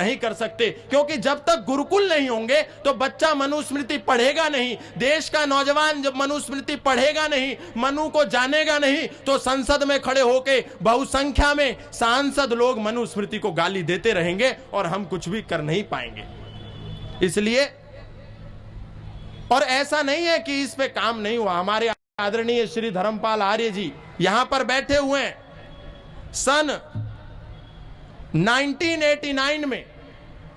नहीं कर सकते, क्योंकि जब तक गुरुकुल नहीं होंगे तो बच्चा मनुस्मृति पढ़ेगा नहीं, देश का नौजवान जब मनुस्मृति पढ़ेगा नहीं, मनु को जानेगा नहीं, तो संसद में खड़े होके बहुसंख्या में सांसद लोग मनुस्मृति को गाली देते रहेंगे और हम कुछ भी कर नहीं पाएंगे। इसलिए, और ऐसा नहीं है कि इस पे काम नहीं हुआ। हमारे आदरणीय श्री धर्मपाल आर्य जी यहां पर बैठे हुए हैं। सन 1989 में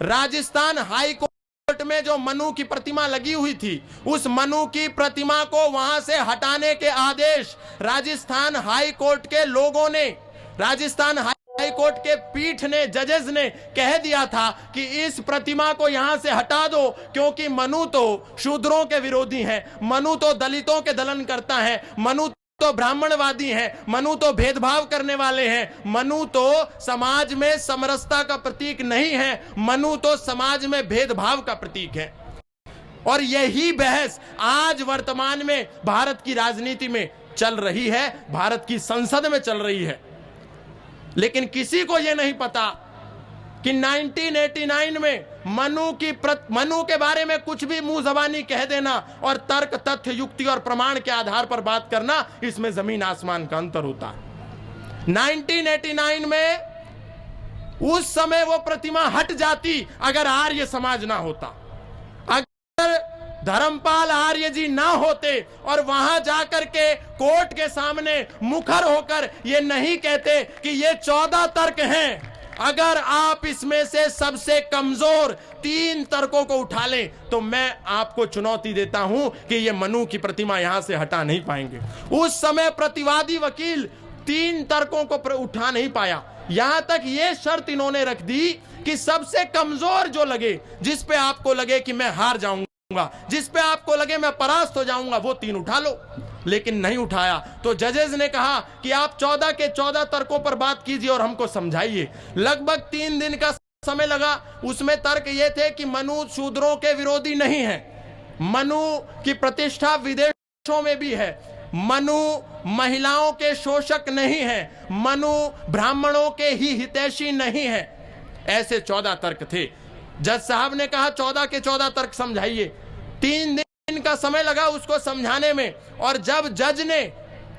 राजस्थान हाई कोर्ट में जो मनु की प्रतिमा लगी हुई थी, उस मनु की प्रतिमा को वहां से हटाने के आदेश राजस्थान हाई कोर्ट के लोगों ने, राजस्थान हाई कोर्ट के पीठ ने, जजेस ने कह दिया था कि इस प्रतिमा को यहां से हटा दो, क्योंकि मनु तो शूद्रों के विरोधी है, मनु तो दलितों के दलन करता है, मनु तो ब्राह्मणवादी हैं, मनु तो भेदभाव करने वाले हैं, मनु तो समाज में समरसता का प्रतीक नहीं है, मनु तो समाज में भेदभाव का प्रतीक है। और यही बहस आज वर्तमान में भारत की राजनीति में चल रही है, भारत की संसद में चल रही है। लेकिन किसी को यह नहीं पता कि 1989 में मनु के बारे में कुछ भी मुंह जबानी कह देना और तर्क, तथ्य, युक्ति और प्रमाण के आधार पर बात करना, इसमें जमीन आसमान का अंतर होता है। 1989 में उस समय वो प्रतिमा हट जाती अगर आर्य समाज ना होता, अगर धर्मपाल आर्य जी ना होते और वहां जाकर के कोर्ट के सामने मुखर होकर ये नहीं कहते कि ये 14 तर्क हैं, अगर आप इसमें से सबसे कमजोर 3 तर्कों को उठा लें तो मैं आपको चुनौती देता हूं कि ये मनु की प्रतिमा यहां से हटा नहीं पाएंगे। उस समय प्रतिवादी वकील 3 तर्कों को उठा नहीं पाया, यहां तक ये शर्त इन्होंने रख दी कि सबसे कमजोर जो लगे, जिस पे आपको लगे कि मैं हार जाऊंगा, जिस पे आपको लगे मैं परास्त हो जाऊंगा, वो 3 उठा लो। लेकिन नहीं उठाया, तो जजेस ने कहा कि आप 14 के 14 तर्कों पर बात कीजिए और हमको समझाइए। लगभग 3 दिन का समय लगा। उसमें तर्क ये थे कि मनु शूद्रों के विरोधी नहीं है, मनु की प्रतिष्ठा विदेशों में भी है, मनु महिलाओं के शोषक नहीं है, मनु ब्राह्मणों के ही हितैषी नहीं है। ऐसे 14 तर्क थे। जज साहब ने कहा 14 के 14 तर्क समझाइए। 3 दिन का समय लगा उसको समझाने में, और जब जज ने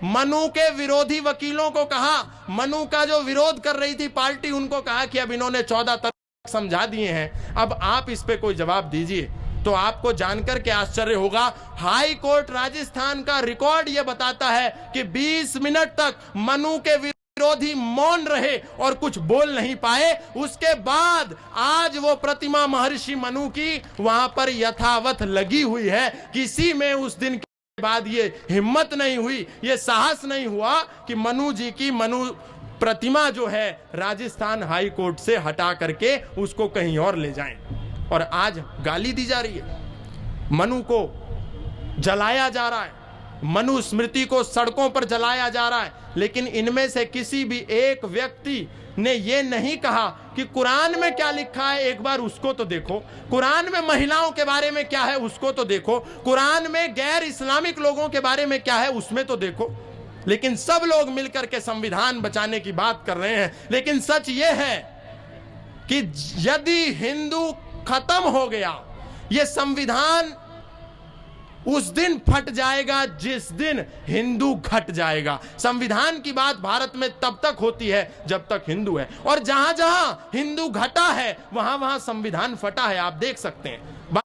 मनु के विरोधी वकीलों को कहा, मनु का जो विरोध कर रही थी पार्टी, उनको कहा कि अब इन्होंने 14 तर्क समझा दिए हैं, अब आप इस पे कोई जवाब दीजिए, तो आपको जानकर के आश्चर्य होगा, हाई कोर्ट राजस्थान का रिकॉर्ड यह बताता है कि 20 मिनट तक मनु के विरोधी मौन रहे और कुछ बोल नहीं पाए। उसके बाद आज वो प्रतिमा महर्षि मनु की वहां पर यथावत लगी हुई है। किसी में उस दिन के बाद ये हिम्मत नहीं हुई, ये साहस नहीं हुआ कि मनु जी की मनु प्रतिमा जो है राजस्थान हाई कोर्ट से हटा करके उसको कहीं और ले जाएं। और आज गाली दी जा रही है, मनु को जलाया जा रहा है, मनु स्मृति को सड़कों पर जलाया जा रहा है। लेकिन इनमें से किसी भी एक व्यक्ति ने यह नहीं कहा कि कुरान में क्या लिखा है, एक बार उसको तो देखो, कुरान में महिलाओं के बारे में क्या है उसको तो देखो, कुरान में गैर इस्लामिक लोगों के बारे में क्या है उसमें तो देखो। लेकिन सब लोग मिलकर के संविधान बचाने की बात कर रहे हैं। लेकिन सच यह है कि यदि हिंदू खत्म हो गया, यह संविधान उस दिन फट जाएगा जिस दिन हिंदू घट जाएगा। संविधान की बात भारत में तब तक होती है जब तक हिंदू है, और जहां जहां हिंदू घटा है वहां वहां संविधान फटा है, आप देख सकते हैं।